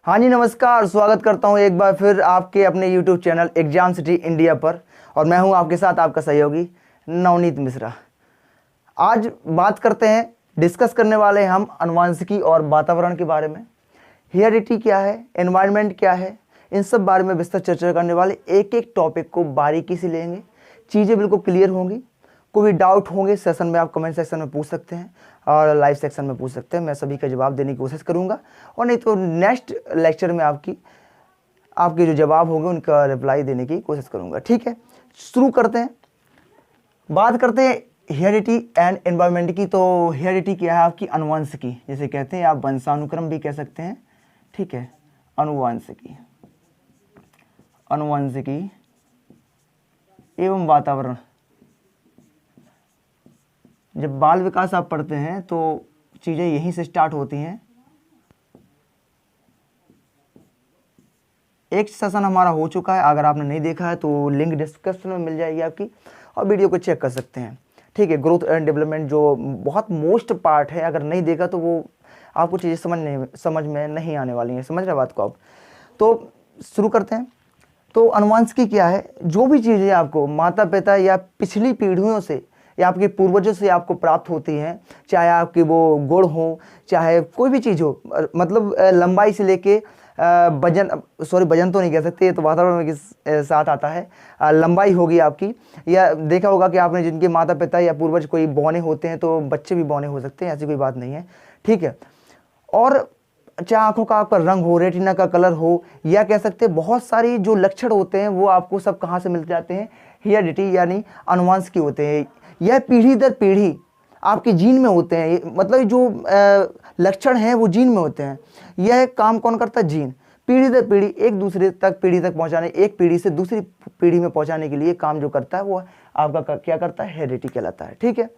हाँ जी, नमस्कार। स्वागत करता हूँ एक बार फिर आपके अपने YouTube channel exam city India पर। और मैं हूँ आपके साथ आपका सहयोगी नवनीत मिश्रा। आज बात करते हैं, डिस्कस करने वाले हैं हम आनुवंशिकी और वातावरण के बारे में। हेरिडिटी क्या है, एनवायरनमेंट क्या है, इन सब बारे में विस्तृत चर्चा करने वाले। एक एक टॉपिक को बारीकी से लेंगे, चीज़ें बिल्कुल क्लियर होंगी। कोई डाउट होंगे सेशन में आप कमेंट सेक्शन में पूछ सकते हैं और लाइव सेक्शन में पूछ सकते हैं। मैं सभी का जवाब देने की कोशिश करूंगा, और नहीं तो नेक्स्ट लेक्चर में आपके जो जवाब होंगे उनका रिप्लाई देने की कोशिश करूंगा। ठीक है, शुरू करते हैं। बात करते हैं हेरिडिटी एंड एनवायरनमेंट की। तो हेरिडिटी क्या है? आपकी आनुवंशिकी, जैसे कहते हैं आप वंशानुक्रम भी कह सकते हैं। ठीक है, आनुवंशिकी, आनुवंशिकी एवं वातावरण। जब बाल विकास आप पढ़ते हैं तो चीज़ें यहीं से स्टार्ट होती हैं। एक सेशन हमारा हो चुका है, अगर आपने नहीं देखा है तो लिंक डिस्क्रिप्शन में मिल जाएगी आपकी, और वीडियो को चेक कर सकते हैं। ठीक है, ग्रोथ एंड डेवलपमेंट जो बहुत मोस्ट पार्ट है, अगर नहीं देखा तो वो आपको चीज़ें समझ में नहीं आने वाली हैं। समझ रहे बात को आप? तो शुरू करते हैं। तो आनुवंशिकी क्या है? जो भी चीज़ें आपको माता पिता या पिछली पीढ़ियों से या आपके पूर्वजों से आपको प्राप्त होती हैं, चाहे आपकी वो गुण हो, चाहे कोई भी चीज़ हो, मतलब लंबाई से लेके वजन, सॉरी वजन तो नहीं कह सकते, ये तो वातावरण के साथ आता है। लंबाई होगी आपकी, या देखा होगा कि आपने जिनके माता पिता या पूर्वज कोई बौने होते हैं तो बच्चे भी बौने हो सकते हैं, ऐसी कोई बात नहीं है। ठीक है, और चाहे आंखों का आपका रंग हो, रेटिना का कलर हो, या कह सकते हैं बहुत सारी जो लक्षण होते हैं वो आपको सब कहाँ से मिल जाते हैं? हेरिडिटी यानी आनुवंशिकी होते हैं। यह पीढ़ी दर पीढ़ी आपके जीन में होते हैं, मतलब जो लक्षण हैं वो जीन में होते हैं। यह काम कौन करता है? जीन। पीढ़ी दर पीढ़ी एक दूसरे तक, पीढ़ी तक पहुंचाने, एक पीढ़ी से दूसरी पीढ़ी में पहुंचाने के लिए काम जो करता है वो आपका क्या करता है? हेरिडिटी कहलाता है। ठीक है,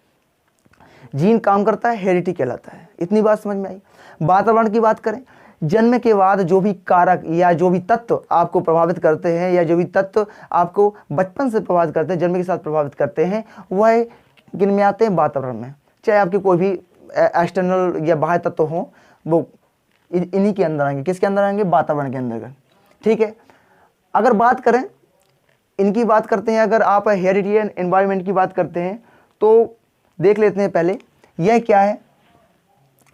जीन काम करता है, हेरिडिटी कहलाता है। इतनी बात समझ में आई। वातावरण की बात करें, जन्म के बाद जो भी कारक या जो भी तत्व आपको प्रभावित करते हैं, या जो भी तत्व आपको बचपन से प्रभावित करते हैं, जन्म के साथ प्रभावित करते हैं, वह किन में आते हैं? वातावरण में। चाहे आपके कोई भी एक्सटर्नल या बाह्य तत्व हों, वो इन्हीं के अंदर आएंगे। किसके अंदर आएंगे? वातावरण के अंदर। ठीक है, अगर बात करें, इनकी बात करते हैं, अगर आप हेरिडिटी एंड एनवायरनमेंट की बात करते हैं तो देख लेते हैं पहले यह क्या है।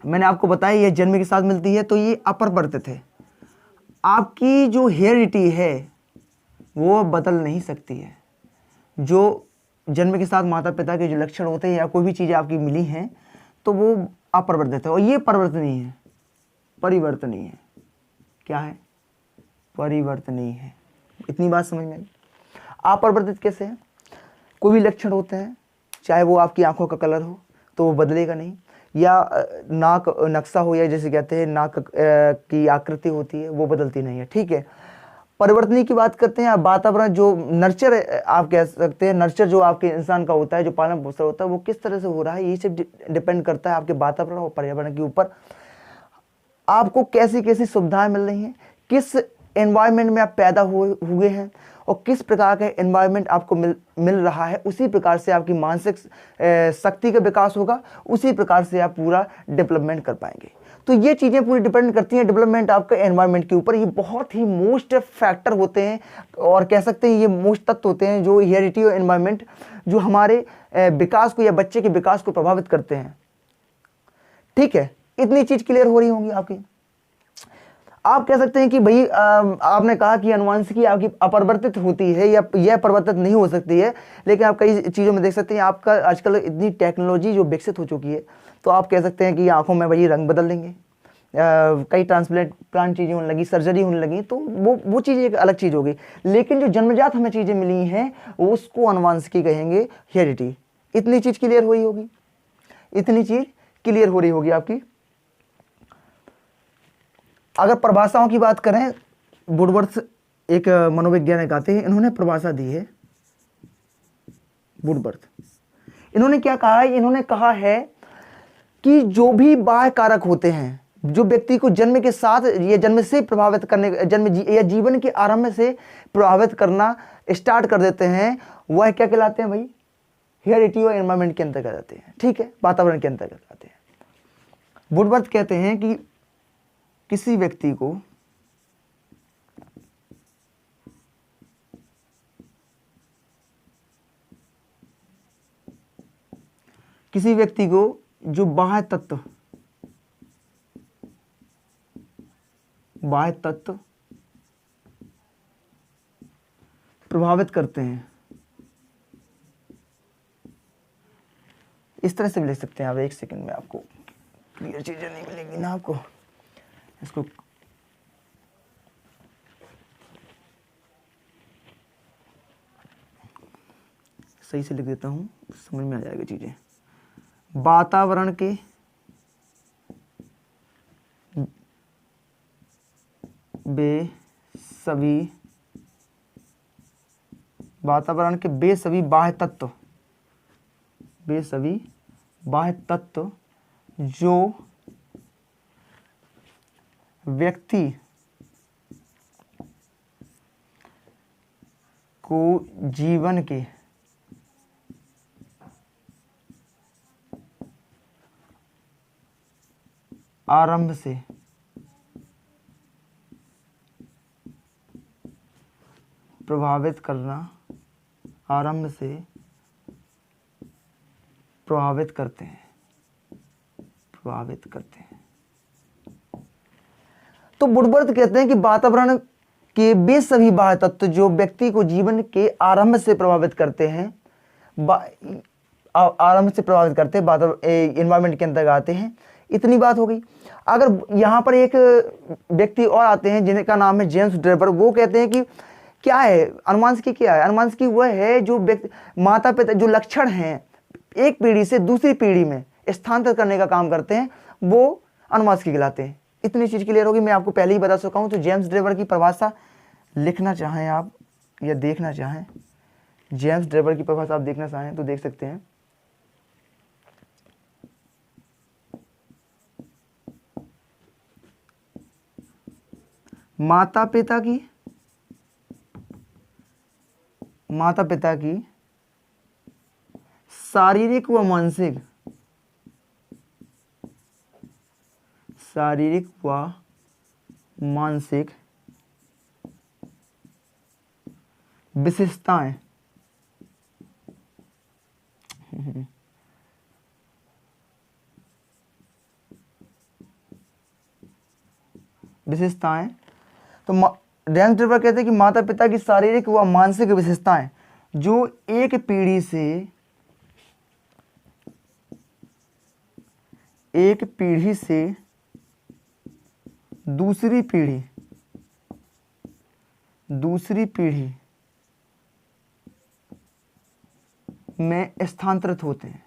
मैंने आपको बताया यह जन्म के साथ मिलती है, तो ये अपरिवर्तित है। आपकी जो हेरिडिटी है वो बदल नहीं सकती है। जो जन्म के साथ माता पिता के जो लक्षण होते हैं या कोई भी चीज़ें आपकी मिली हैं तो वो अपरिवर्तित है, और ये परिवर्तनीय है। परिवर्तनीय है। क्या है? परिवर्तनीय है। इतनी बात समझ में आई। अपरिवर्तित कैसे है? कोई भी लक्षण होते हैं, चाहे वो आपकी आंखों का कलर हो तो वो बदलेगा नहीं, या नाक नक्शा हो, या जैसे कहते हैं नाक की आकृति होती है वो बदलती नहीं है। ठीक है, परिवर्तनीय की बात करते हैं। वातावरण जो नर्चर आप कह सकते हैं, नर्चर जो आपके इंसान का होता है, जो पालन पोषण होता है, वो किस तरह से हो रहा है, ये सब डिपेंड करता है आपके वातावरण और पर्यावरण के ऊपर। आपको कैसी कैसी सुविधाएं मिल रही हैं, किस एनवायरनमेंट में आप पैदा हुए हैं, और किस प्रकार का एनवायरनमेंट आपको मिल रहा है, उसी प्रकार से आपकी मानसिक शक्ति का विकास होगा, उसी प्रकार से आप पूरा डेवलपमेंट कर पाएंगे। तो ये चीज़ें पूरी डिपेंड करती हैं डेवलपमेंट आपका एनवायरनमेंट के ऊपर। ये बहुत ही मोस्ट फैक्टर होते हैं, और कह सकते हैं ये मोस्ट तत्व होते हैं जो हेरिडिटी और एनवायरनमेंट जो हमारे विकास को या बच्चे के विकास को प्रभावित करते हैं। ठीक है, इतनी चीज़ क्लियर हो रही होंगी आपकी। आप कह सकते हैं कि भाई आपने कहा कि आनुवंशिकी आपकी अपरिवर्तित होती है या यह परिवर्तित नहीं हो सकती है, लेकिन आप कई चीज़ों में देख सकते हैं आपका आजकल इतनी टेक्नोलॉजी जो विकसित हो चुकी है, तो आप कह सकते हैं कि आंखों में भाई रंग बदल देंगे, कई ट्रांसप्लांट चीज़ें होने लगी, सर्जरी होने लगी, तो वो चीज़ एक अलग चीज़ होगी। लेकिन जो जन्मजात हमें चीज़ें मिली हैं उसको आनुवंशिकी कहेंगे, हेरिडिटी। इतनी चीज़ क्लियर हुई होगी, इतनी चीज़ क्लियर हो रही होगी आपकी। अगर परिभाषाओं की बात करें, वुडवर्थ एक मनोवैज्ञानिक आते हैं, इन्होंने परिभाषा दी है। वुडवर्थ, इन्होंने क्या कहा है? इन्होंने कहा है कि जो भी बाह्य कारक होते हैं जो व्यक्ति को जन्म के साथ या जन्म से प्रभावित करने, या जीवन के आरंभ से प्रभावित करना स्टार्ट कर देते हैं, वह क्या कहलाते हैं भाई? हेरिडिटी और एनवायरनमेंट के अंतर्गत आते हैं। ठीक है, वातावरण के अंतर्गत आते हैं। वुडवर्थ कहते हैं कि किसी व्यक्ति को किसी व्यक्ति को जो बाह्य तत्व प्रभावित करते हैं। इस तरह से भी लिख सकते हैं आप, एक सेकंड में आपको क्लियर चीजें नहीं मिलेंगी ना आपको। इसको सही से लिख देता हूँ, समझ में आ जाएगा चीजें। वातावरण के बेसभी बाह्य तत्व जो व्यक्ति को जीवन के आरंभ से प्रभावित करते हैं। तो वुडवर्थ कहते हैं कि वातावरण के वे सभी बाह्य तत्व जो व्यक्ति को जीवन के आरंभ से प्रभावित करते हैं, एनवायरमेंट के अंतर्गत आते हैं। इतनी बात हो गई। अगर यहाँ पर एक व्यक्ति और आते हैं जिनका नाम है जेम्स ड्रेबर, वो कहते हैं कि क्या है अनुवांशिकी, क्या है अनुवांशिकी? वह है जो व्यक्ति माता पिता जो लक्षण हैं एक पीढ़ी से दूसरी पीढ़ी में स्थानांतरित करने का काम करते हैं, वो अनुवांशिकी कहलाते हैं। इतनी चीज क्लियर होगी, मैं आपको पहले ही बता चुका हूं। तो जेम्स ड्रेबर की परिभाषा लिखना चाहें आप या देखना चाहें, जेम्स ड्रेबर की परिभाषा आप देखना चाहें तो देख सकते हैं। माता पिता की शारीरिक व मानसिक विशेषताएं तो जेम्स ड्रेबर कहते हैं कि माता पिता की शारीरिक व मानसिक विशेषताएं जो एक पीढ़ी से दूसरी पीढ़ी में स्थानांतरित होते हैं।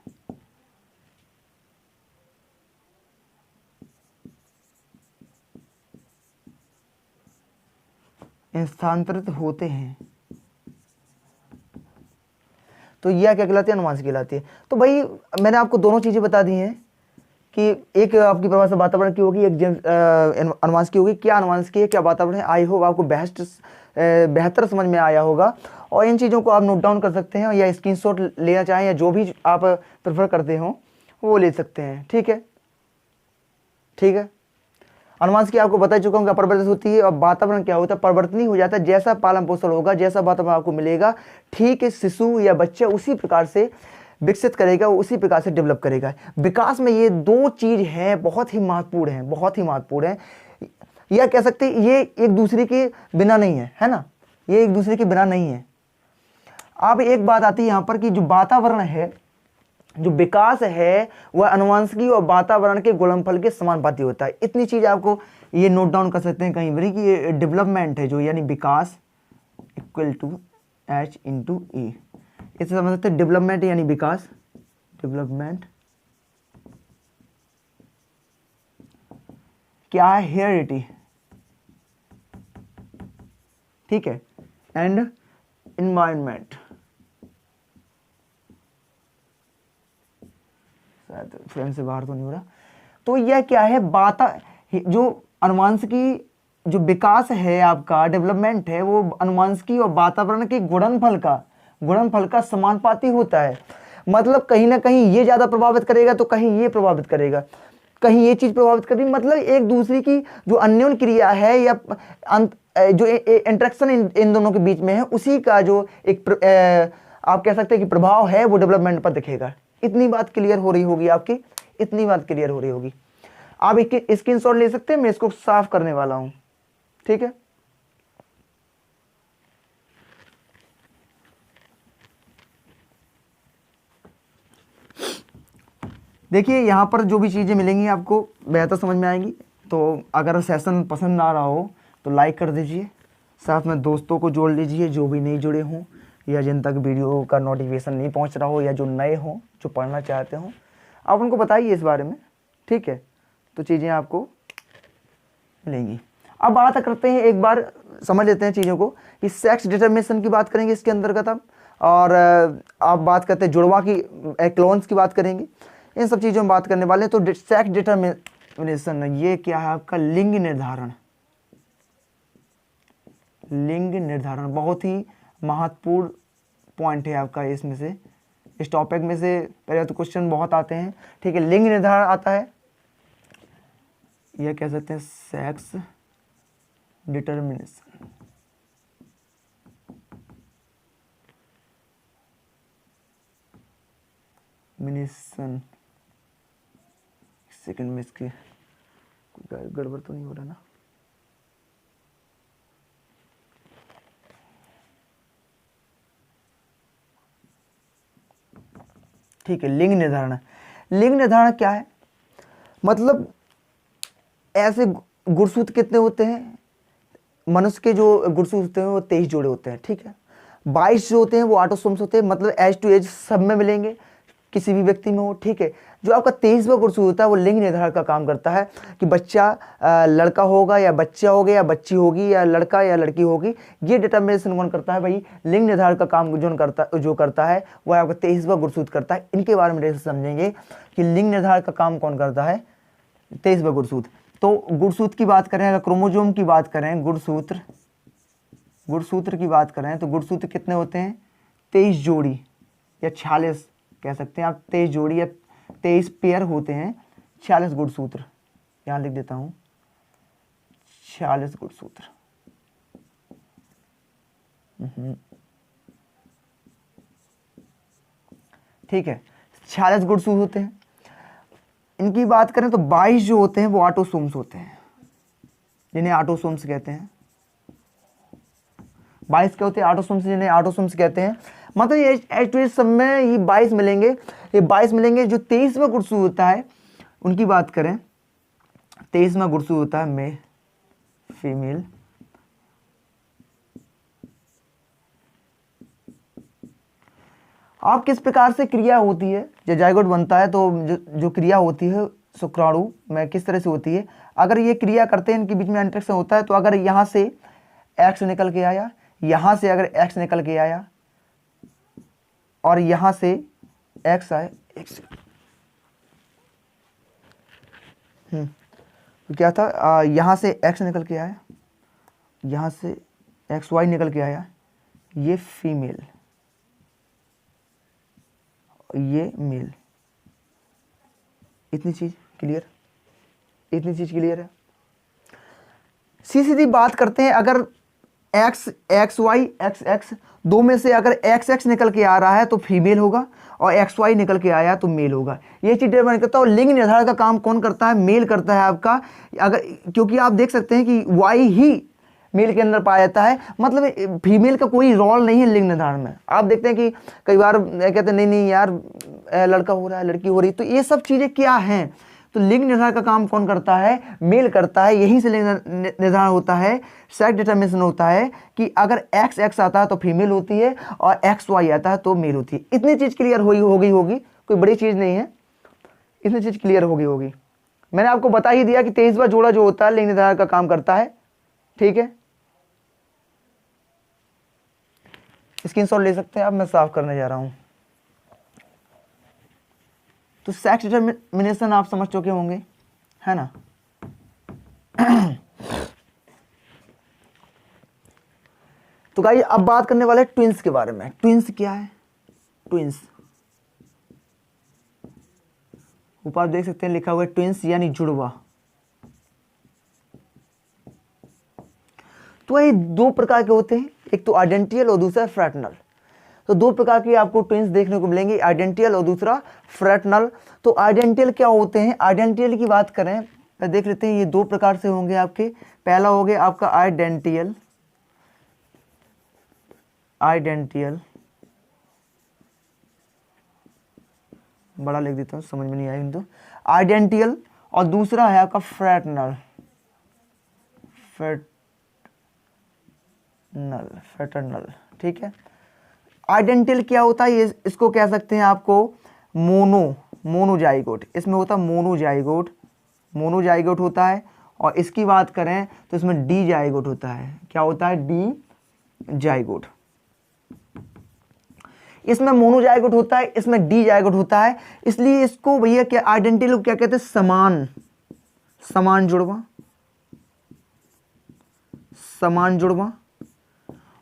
तो यह क्या कहलाती है? अनुवांशिकी कहलाती है। तो भाई मैंने आपको दोनों चीजें बता दी हैं कि एक आपकी परिभाषा वातावरण की होगी, एक अनुवांशिकी होगी। क्या अनुवांशिकी है, क्या वातावरण है, आई होप आपको बेहतर समझ में आया होगा। और इन चीज़ों को आप नोट डाउन कर सकते हैं या स्क्रीनशॉट लेना चाहें या जो भी आप प्रेफर करते हो वो ले सकते हैं। ठीक है। अनुवांशिकी आपको बता चुका हूँ क्या परिवर्तित होती है। और वातावरण क्या होता है? परिवर्तनीय हो जाता है। जैसा पालन पोषण होगा, जैसा वातावरण आपको मिलेगा, ठीक है, शिशु या बच्चा उसी प्रकार से विकसित करेगा, उसी प्रकार से डेवलप करेगा। विकास में ये दो चीज हैं, बहुत ही महत्वपूर्ण है। या कह सकते हैं ये एक दूसरे के बिना नहीं है ना, ये एक दूसरे के बिना नहीं है। अब एक बात आती है यहाँ पर कि जो वातावरण है, जो विकास है, वह अनुवांशिकी और वातावरण के गुणनफल के समानुपाती होता है। इतनी चीज आपको ये नोट डाउन कर सकते हैं कहीं पर कि ये डेवलपमेंट है जो, यानी विकास इक्वल टू H/E। इसे समझ सकते हैं डेवलपमेंट यानी विकास, डेवलपमेंट क्या है? हेरिडिटी, ठीक है, एंड एनवायरनमेंट। शायद फ्रेम से बाहर तो नहीं हो रहा। तो यह क्या है? जो अनुवांशिकी जो विकास है आपका, डेवलपमेंट है, वो अनुवांशिकी और वातावरण के गुणनफल का समानुपाती होता है। मतलब कहीं ना कहीं ये ज्यादा प्रभावित करेगा तो कहीं ये प्रभावित करेगा, कहीं ये चीज प्रभावित करेगी। मतलब एक दूसरे की जो अन्योन्य क्रिया है या जो इंटरेक्शन इन दोनों के बीच में है, उसी का जो एक आप कह सकते हैं कि प्रभाव है, वो डेवलपमेंट पर दिखेगा। इतनी बात क्लियर हो रही होगी आपकी, इतनी बात क्लियर हो रही होगी। आप एक स्क्रीनशॉट ले सकते हैं, मैं इसको साफ करने वाला हूं, ठीक है। देखिए यहाँ पर जो भी चीज़ें मिलेंगी आपको बेहतर समझ में आएंगी। तो अगर सेशन पसंद ना आ रहा हो तो लाइक कर दीजिए, साथ में दोस्तों को जोड़ लीजिए जो भी नहीं जुड़े हों, या जिन तक वीडियो का नोटिफिकेशन नहीं पहुंच रहा हो, या जो नए हों जो पढ़ना चाहते हों, आप उनको बताइए इस बारे में, ठीक है। तो चीज़ें आपको मिलेंगी। अब बात करते हैं, एक बार समझ लेते हैं चीज़ों को। कि सेक्स डिटर्मिनेशन की बात करेंगे इसके अंतर्गत अब, और आप बात करते हैं जुड़वा की, क्लोन्स की बात करेंगे, इन सब चीज़ों में बात करने वाले हैं। तो सेक्स डिटर्मिनेशन ये क्या है आपका, लिंग निर्धारण। लिंग निर्धारण बहुत ही महत्वपूर्ण पॉइंट है आपका इसमें से, इस टॉपिक में से पहले तो क्वेश्चन बहुत आते हैं, ठीक है। लिंग निर्धारण आता है, यह कह सकते हैं सेक्स डिटर्मिनेशन। मिनेशन, सेकंड में इसके गड़बड़ तो नहीं हो रहा ना। ठीक है, लिंग निर्धारण। लिंग निर्धारण क्या है, मतलब ऐसे गुणसूत्र कितने होते हैं, मनुष्य के जो गुणसूत्र होते हैं वो 23 जोड़े होते हैं, ठीक है। 22 जो होते हैं वो ऑटोसोम्स होते हैं, मतलब एज टू एज सब में मिलेंगे, किसी भी व्यक्ति में हो, ठीक है। जो आपका 23वां गुणसूत्र होता है वो लिंग निर्धारण का काम करता है कि बच्चा लड़का होगा या बच्चा होगा, या बच्ची होगी, या लड़का या लड़की होगी। ये डिटर्मिनेशन कौन करता है भाई, लिंग निर्धारण का काम जो करता है वह आपका 23वां गुणसूत्र करता है। इनके बारे में समझेंगे कि लिंग निर्धारण का काम कौन करता है, 23वां गुणसूत्र। तो गुणसूत्र की बात करें, अगर क्रोमोसोम की बात करें, गुणसूत्र की बात करें तो गुणसूत्र कितने होते हैं, 23 जोड़ी या 46 कह सकते हैं आप, 23 जोड़ी या 23 पेयर होते हैं, 46 गुणसूत्र। यहाँ लिख देता हूँ 46 गुणसूत्र। ठीक है, 46 गुणसूत्र होते हैं। इनकी बात करें तो 22 जो होते हैं वो ऑटोसोम्स होते हैं, जिन्हें ऑटोसोम्स कहते हैं। 22 क्या होते हैं, ऑटोसोम्स, जिन्हें ऑटोसोम्स कहते हैं। मतलब ये एज टू एज सब में ये 22 मिलेंगे, ये 22 मिलेंगे। जो 23वां गुणसूत्र होता है उनकी बात करें, 23वां गुणसूत्र होता है मेल फीमेल। आप किस प्रकार से क्रिया होती है, जब जायगोट बनता है तो जो क्रिया होती है शुक्राणु में किस तरह से होती है। अगर ये क्रिया करते हैं, इनके बीच में इंटरेक्शन होता है, तो अगर यहाँ से एक्स निकल के आया, यहाँ से अगर एक्स निकल के आया और यहाँ से एक्स आए, तो क्या था, यहाँ से एक्स निकल के आया, यहाँ से एक्स वाई निकल के आया, ये फीमेल, ये मेल। इतनी चीज क्लियर, इतनी चीज क्लियर है। सीधी बात करते हैं, अगर एक्स वाई एक्स एक्स दो में से अगर एक्स एक्स निकल के आ रहा है तो फीमेल होगा, और एक्स वाई निकल के आया तो मेल होगा। ये चीज डिटरमाइन करता है। और लिंग निर्धारण का काम कौन करता है, मेल करता है आपका। अगर क्योंकि आप देख सकते हैं कि वाई ही मेल के अंदर पाया जाता है, मतलब फीमेल का कोई रोल नहीं है लिंग निर्धारण में। आप देखते हैं कि कई बार कहते हैं नहीं नहीं यार लड़का हो रहा है लड़की हो रही, तो ये सब चीजें क्या हैं। तो लिंग निर्धारण का काम कौन करता है, मेल करता है। यहीं से लिंग निर्धारण होता है, सेक्स डिटर्मिनेशन होता है कि अगर एक्स एक्स आता है तो फीमेल होती है, और एक्स वाई आता है तो मेल होती है। इतनी चीज क्लियर हो गई होगी, कोई बड़ी चीज नहीं है, इतनी चीज क्लियर हो गई होगी। मैंने आपको बता ही दिया कि 23वां जोड़ा जो होता है लिंग निर्धारण का काम करता है, ठीक है। स्क्रीनशॉट ले सकते हैं आप, मैं साफ करने जा रहा हूं। तो सेक्स डिटर्मिनेशन आप समझ चुके होंगे, है ना। तो गाइस अब बात करने वाले ट्विंस के बारे में। ट्विंस क्या है, ट्विंस ऊपर देख सकते हैं लिखा हुआ है ट्विंस यानी जुड़वा। तो ये दो प्रकार के होते हैं, एक तो आइडेंटियल और दूसरा फ्रैटर्नल। तो दो प्रकार की आपको ट्विंस देखने को मिलेंगे, आइडेंटियल और दूसरा फ्रैटर्नल। तो आइडेंटियल क्या होते हैं? आइडेंटियल की बात करें तो देख लेते हैं, ये दो प्रकार से होंगे आपके। पहला हो गया आपका आइडेंटियल, आइडेंटियल बड़ा लिख देता हूँ, समझ में नहीं आया किंतु, आइडेंटियल। और दूसरा है आपका फ्रैटर्नल, फ्रैटर्नल, ठीक है। आइडेंटियल क्या होता है? ये इसको कह सकते हैं आपको मोनोजाइगोट। इसमें होता है मोनोजाइगोट होता है। और इसकी बात करें तो इसमें डी जाइगोट होता है। क्या होता है? D zygote. इसमें मोनोजाइगोट होता है, इसमें डी जाइगोट होता है। इसलिए इसको भैया क्या आइडेंटियल को क्या कहते हैं? समान जुड़वा।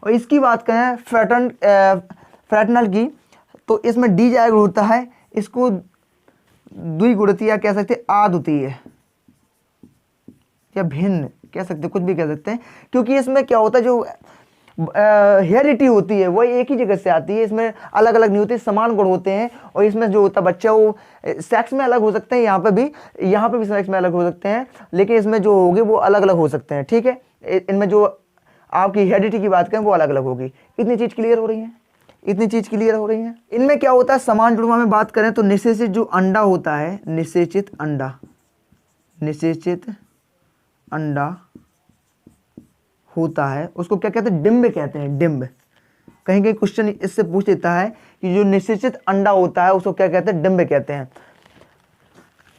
और इसकी बात करें फ्रैटर्नल की, तो इसमें डी जाइगोट होता है। इसको द्विगुणित या कह सकते हैं आद्वितीय या भिन्न कह सकते हैं, कुछ भी कह सकते हैं, क्योंकि इसमें क्या होता है, जो हेरिडिटी होती है वो एक ही जगह से आती है। इसमें अलग अलग नहीं होती, समान गुण होते हैं। और इसमें जो होता है बच्चा वो सेक्स में अलग हो सकते हैं, यहाँ पे भी सेक्स में अलग हो सकते हैं, लेकिन इसमें जो होगी वो अलग अलग हो सकते हैं, ठीक है। इनमें जो आपकी हेरिडिटी की बात करें वो अलग अलग होगी। इतनी चीज क्लियर हो रही है। इनमें क्या होता है? समान जुड़वा में बात करें तो निषेचित जो अंडा होता है, निषेचित अंडा होता है, उसको क्या कहते हैं? डिंब कहते हैं, डिंब। कहीं कहीं क्वेश्चन इससे पूछ देता है कि जो निषेचित अंडा होता है उसको क्या कहते हैं? डिंब कहते हैं।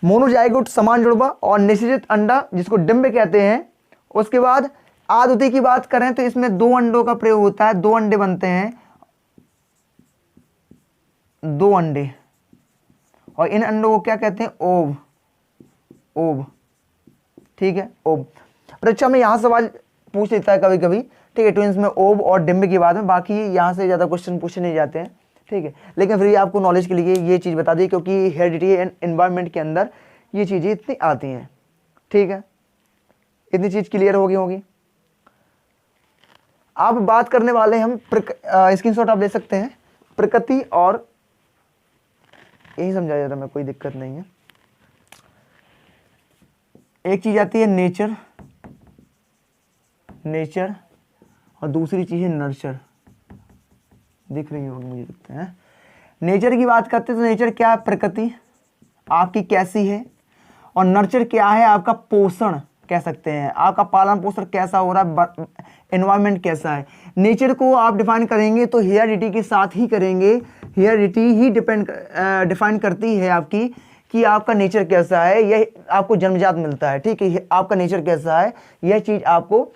मोनोजाइगोट समान जुड़वा और निषेचित अंडा जिसको डिंब कहते हैं। उसके बाद आद्वितीय की बात करें तो इसमें दो अंडों का प्रयोग होता है, दो अंडे बनते हैं, दो अंडे। और इन अंडों को क्या कहते हैं? ओव, ठीक है, ओव। परीक्षा में यहां सवाल पूछ लेता है कभी कभी, ठीक है, ट्विंस में ओव और डिंब की बात में। बाकी यहाँ से ज़्यादा क्वेश्चन पूछे नहीं जाते हैं, ठीक है। लेकिन फिर आपको नॉलेज के लिए ये चीज़ बता दी, क्योंकि हेरिडिटी एंड एनवायरनमेंट के अंदर ये चीज़ें इतनी आती हैं, ठीक है। इतनी चीज़ क्लियर होगी। अब बात करने वाले हम स्क्रीनशॉट आप ले सकते हैं, प्रकृति और यही समझाया जा रहा है, कोई दिक्कत नहीं है। एक चीज आती है नेचर और दूसरी चीज है नर्चर। दिख रही होगी मुझे लगता है। नेचर की बात करते हैं तो नेचर क्या है? प्रकृति आपकी कैसी है, और नर्चर क्या है? आपका पोषण कह सकते हैं, आपका पालन पोषण कैसा हो रहा है, एनवायरनमेंट कैसा है। नेचर को आप डिफाइन करेंगे तो हेरिडिटी के साथ ही करेंगे। हेरिडिटी ही डिफाइन करती है आपकी कि आपका नेचर कैसा है, यह आपको जन्मजात मिलता है, ठीक है। आपका नेचर कैसा है, यह चीज़ आपको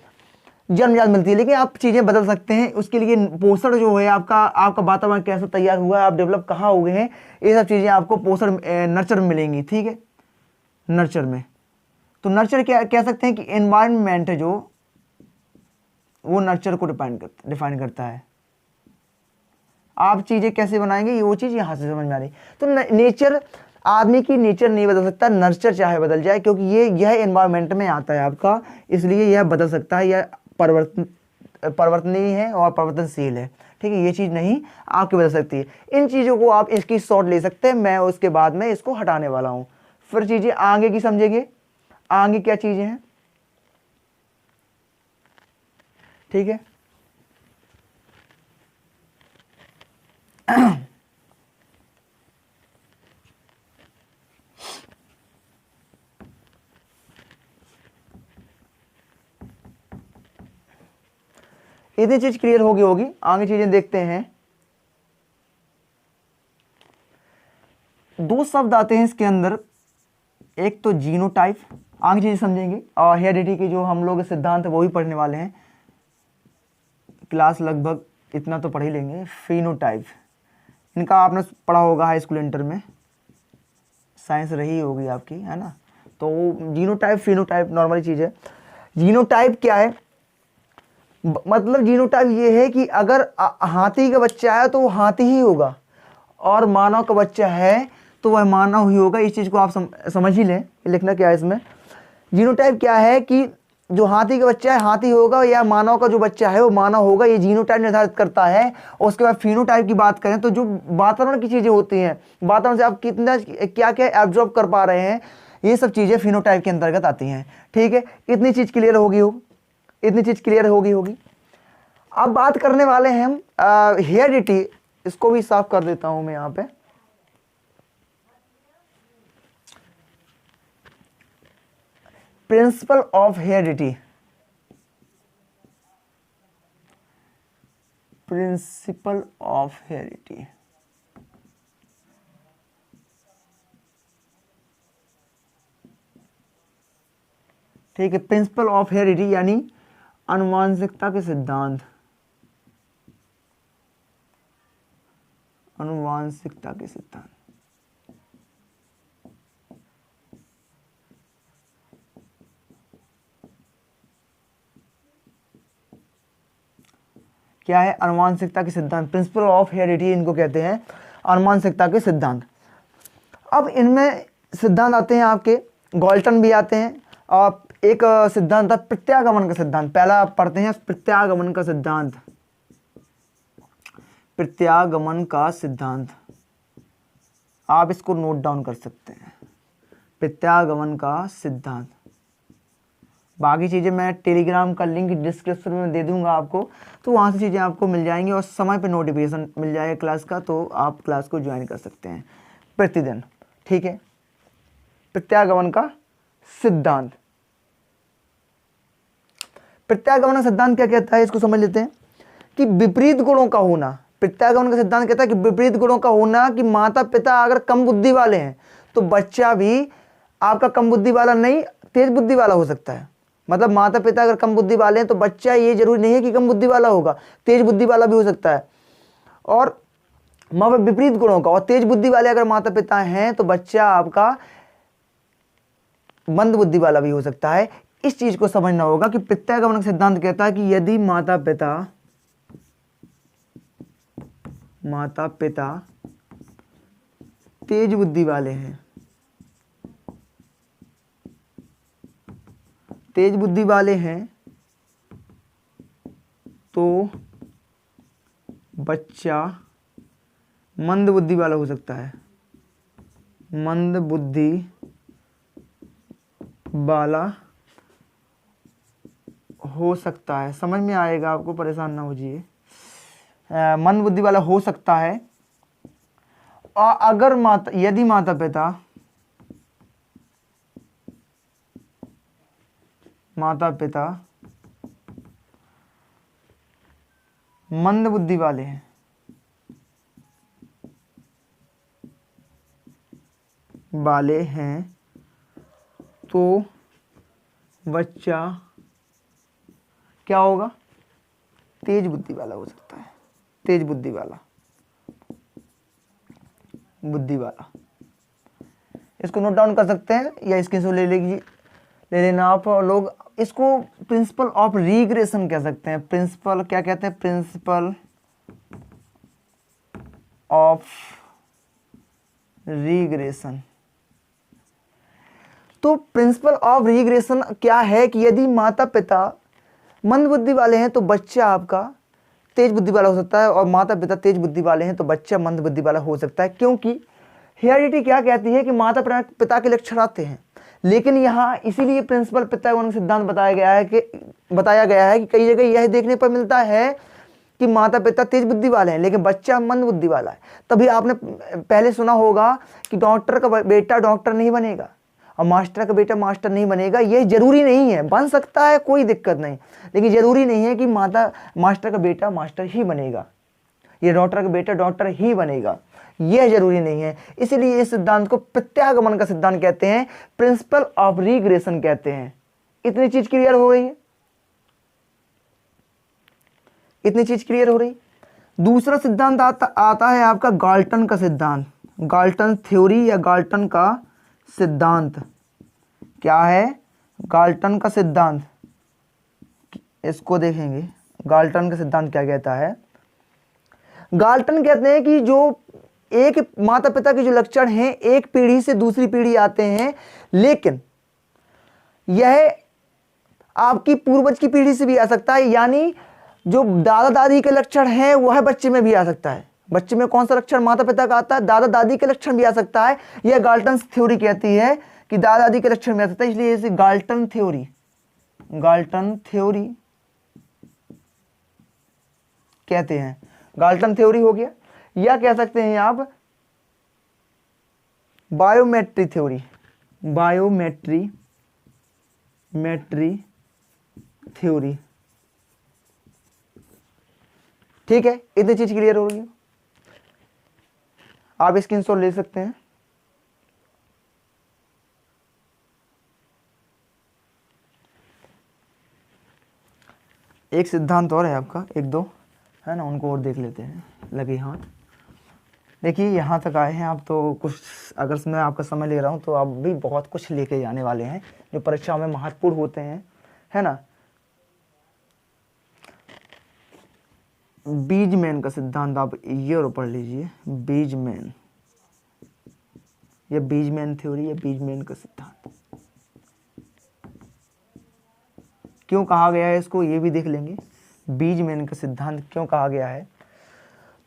जन्मजात मिलती है, लेकिन आप चीज़ें बदल सकते हैं। उसके लिए पोषण जो है आपका वातावरण कैसा तैयार हुआ है, आप डेवलप कहाँ हुए हैं, ये सब चीज़ें आपको पोषण नर्चर में मिलेंगी, ठीक है। नर्चर में तो नर्चर क्या कह सकते हैं कि एनवायरनमेंट है जो वो नर्चर को डिफाइन करता है। आप चीज़ें कैसे बनाएंगे, ये वो चीज़ यहाँ से समझ में आ रही। तो नेचर, आदमी की नेचर नहीं बदल सकता, नर्चर चाहे बदल जाए, क्योंकि यह एनवायरनमेंट में आता है आपका, इसलिए यह बदल सकता है, यह परिवर्तनीय है और परिवर्तनशील है, ठीक है। ये चीज़ नहीं आपकी बदल सकती है। इन चीज़ों को आप इसकी शॉर्ट ले सकते हैं, मैं उसके बाद में इसको हटाने वाला हूँ। फिर चीज़ें आगे की समझेंगे, आगे क्या चीज़ें हैं, ठीक है। इतनी चीज क्लियर होगी। आगे चीजें देखते हैं। दो शब्द आते हैं इसके अंदर, एक तो जीनोटाइप, आगे चीजें समझेंगे, और हेरिडिटी के जो हम लोग सिद्धांत है वो भी पढ़ने वाले हैं। क्लास लगभग इतना तो पढ़ ही लेंगे। फिनोटाइप, इनका आपने पढ़ा होगा हाई स्कूल इंटर में, साइंस रही होगी आपकी, है ना। तो जीनोटाइप फिनोटाइप नॉर्मली चीज़ है। जीनोटाइप क्या है? मतलब जीनोटाइप ये है कि अगर हाथी का बच्चा है तो वो हाथी ही होगा, और मानव का बच्चा है तो वह मानव ही होगा। इस चीज़ को आप समझ ही लें। लिखना क्या है इसमें, जीनोटाइप क्या है कि जो हाथी का बच्चा है हाथी होगा या मानव का जो बच्चा है वो मानव होगा, ये जीनोटाइप निर्धारित करता है। और उसके बाद फिनोटाइप की बात करें तो जो वातावरण की चीजें होती हैं, वातावरण से आप कितना क्या क्या एब्जॉर्ब कर पा रहे हैं, ये सब चीजें फिनोटाइप के अंतर्गत आती हैं। ठीक है, इतनी चीज क्लियर होगी। अब बात करने वाले हैं हम हेरिडिटी, इसको भी साफ कर देता हूं मैं यहाँ पे। Principle of heredity, principle of heredity, ठीक है। प्रिंसिपल ऑफ हेरिडिटी यानी आनुवंशिकता के सिद्धांत, आनुवंशिकता के सिद्धांत। क्या है? आनुवंशिकता के सिद्धांत, प्रिंसिपल ऑफ हेरिडिटी इनको कहते हैं, आनुवंशिकता के सिद्धांत। अब इनमें सिद्धांत आते हैं आपके, गॉल्टन भी आते हैं, और एक सिद्धांत था प्रत्यागमन का सिद्धांत। पहला आप पढ़ते हैं प्रत्यागमन का सिद्धांत, प्रत्यागमन का सिद्धांत, आप इसको नोट डाउन कर सकते हैं, प्रत्यागमन का सिद्धांत। बाकी चीज़ें मैं टेलीग्राम का लिंक डिस्क्रिप्शन में दे दूंगा आपको, तो वहाँ से चीज़ें आपको मिल जाएंगी और समय पे नोटिफिकेशन मिल जाएगा क्लास का, तो आप क्लास को ज्वाइन कर सकते हैं प्रतिदिन। ठीक है, प्रत्यागमन का सिद्धांत। प्रत्यागमन का सिद्धांत क्या कहता है, इसको समझ लेते हैं कि विपरीत गुणों का होना। प्रत्यागमन का सिद्धांत कहता है कि विपरीत गुणों का होना, कि माता पिता अगर कम बुद्धि वाले हैं तो बच्चा भी आपका कम बुद्धि वाला नहीं, तेज बुद्धि वाला हो सकता है। मतलब माता पिता अगर कम बुद्धि वाले हैं तो बच्चा ये जरूरी नहीं है कि कम बुद्धि वाला होगा, तेज बुद्धि वाला भी हो सकता है। और विपरीत गुणों का, और तेज बुद्धि वाले अगर माता पिता हैं तो बच्चा आपका मंद बुद्धि वाला भी हो सकता है। इस चीज को समझना होगा कि प्रत्यागमन का सिद्धांत कहता है कि यदि माता पिता तेज बुद्धि वाले हैं, तेज बुद्धि वाले हैं तो बच्चा मंद बुद्धि वाला हो सकता है, मंद बुद्धि वाला हो सकता है। समझ में आएगा आपको, परेशान ना हो जाइए। मंद बुद्धि वाला हो सकता है। और अगर यदि माता पिता मंद बुद्धि वाले हैं, तो बच्चा क्या होगा? तेज बुद्धि वाला हो सकता है, तेज बुद्धि वाला। इसको नोट डाउन कर सकते हैं या स्क्रीनशॉट ले लेना आप लोग। इसको प्रिंसिपल ऑफ रीग्रेशन कह सकते हैं। प्रिंसिपल क्या कहते हैं? Principle of regression. तो प्रिंसिपल ऑफ रीग्रेशन क्या है कि यदि माता पिता मंद बुद्धि वाले हैं तो बच्चा आपका तेज बुद्धि वाला हो सकता है, और माता पिता तेज बुद्धि वाले हैं तो बच्चा मंद बुद्धि वाला हो सकता है। क्योंकि हेरिडिटी क्या कहती है कि माता पिता के लक्षण आते हैं, लेकिन यहाँ इसीलिए प्रिंसिपल प्रत्यागमन सिद्धांत बताया गया है कि कई जगह यह देखने पर मिलता है कि माता पिता तेज बुद्धि वाले हैं लेकिन बच्चा मंद बुद्धि वाला है। तभी आपने पहले सुना होगा कि डॉक्टर का बेटा डॉक्टर नहीं बनेगा और मास्टर का बेटा मास्टर नहीं बनेगा। ये जरूरी नहीं है, बन सकता है, कोई दिक्कत नहीं, लेकिन जरूरी नहीं है कि मास्टर का बेटा मास्टर ही बनेगा, ये डॉक्टर का बेटा डॉक्टर ही बनेगा, यह जरूरी नहीं है। इसलिए इस सिद्धांत को प्रत्यागमन का सिद्धांत कहते हैं, प्रिंसिपल ऑफ रीग्रेशन कहते हैं। इतनी चीज क्लियर हो रही है? इतनी चीज क्लियर हो रही? दूसरा सिद्धांत आता है आपका गाल्टन का सिद्धांत, गाल्टन थ्योरी या गाल्टन का सिद्धांत। क्या है गाल्टन का सिद्धांत? इसको देखेंगे, गाल्टन का सिद्धांत क्या कहता है। गाल्टन कहते हैं कि जो एक माता पिता के जो लक्षण हैं एक पीढ़ी से दूसरी पीढ़ी आते हैं, लेकिन यह आपकी पूर्वज की पीढ़ी से भी आ सकता है, यानी जो दादा दादी के लक्षण है वह बच्चे में भी आ सकता है। बच्चे में कौन सा लक्षण माता पिता का आता है, दादा दादी के लक्षण भी आ सकता है। यह गाल्टन थ्योरी कहती है कि दादा दादी के लक्षण में आ सकता है, इसलिए इसे गाल्टन थ्योरी कहते हैं। गाल्टन थ्योरी हो गया, या कह सकते हैं आप बायोमेट्री थ्योरी, बायोमेट्री थ्योरी। ठीक है, इतनी चीज क्लियर हो रही है, आप स्क्रीनशॉट ले सकते हैं। एक सिद्धांत और है आपका, एक दो है ना, उनको और देख लेते हैं। लगे हाथ, देखिए यहाँ तक आए हैं आप, तो कुछ अगर मैं आपका समय ले रहा हूँ तो आप भी बहुत कुछ लेके जाने वाले हैं जो परीक्षाओं में महत्वपूर्ण होते हैं, है ना। बीजमैन का सिद्धांत आप ये और पढ़ लीजिए, बीजमैन, या बीजमैन थ्योरी या बीजमैन का सिद्धांत क्यों कहा गया है इसको, ये भी देख लेंगे। बीजमैन का सिद्धांत क्यों कहा गया है,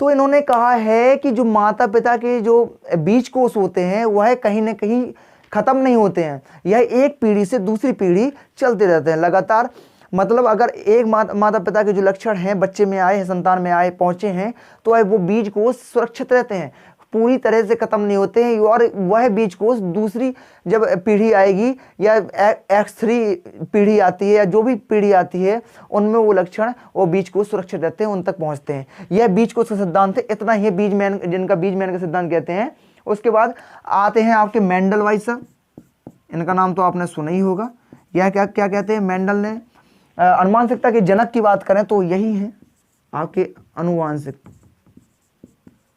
तो इन्होंने कहा है कि जो माता पिता के जो बीज कोष होते हैं वह कहीं ना कहीं खत्म नहीं होते हैं, यह एक पीढ़ी से दूसरी पीढ़ी चलते रहते हैं लगातार। मतलब अगर एक माता पिता के जो लक्षण हैं बच्चे में आए हैं, संतान में आए पहुंचे हैं, तो वो बीज कोष सुरक्षित रहते हैं, पूरी तरह से खत्म नहीं होते हैं। और वह बीज कोष दूसरी जब पीढ़ी आएगी या X3 पीढ़ी आती है या जो भी पीढ़ी आती है, उनमें वो लक्षण वो बीज कोष सुरक्षित रहते हैं, उन तक पहुंचते हैं। यह बीज कोष का सिद्धांत है, इतना ही बीजमैन, जिनका बीजमैन का सिद्धांत कहते हैं। उसके बाद आते हैं आपके मेंडल भाई साहब, इनका नाम तो आपने सुना ही होगा। यह क्या क्या कहते हैं, मेंडल ने अनुवांशिकता के जनक की बात करें तो यही है आपके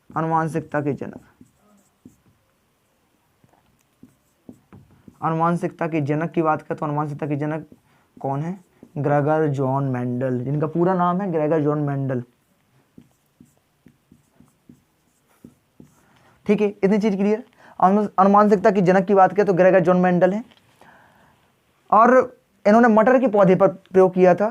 अनुवांशिकता के जनक। अनुवांशिकता के जनक की बात करें तो अनुवांशिकता के जनक कौन है, ग्रेगर जॉन मेंडल, जिनका पूरा नाम है ग्रेगर जॉन मेंडल। ठीक है, इतनी चीज क्लियर। अनुवांशिकता की जनक की बात करें तो ग्रेगर जॉन मेंडल है, और इन्होंने मटर के पौधे पर प्रयोग किया था।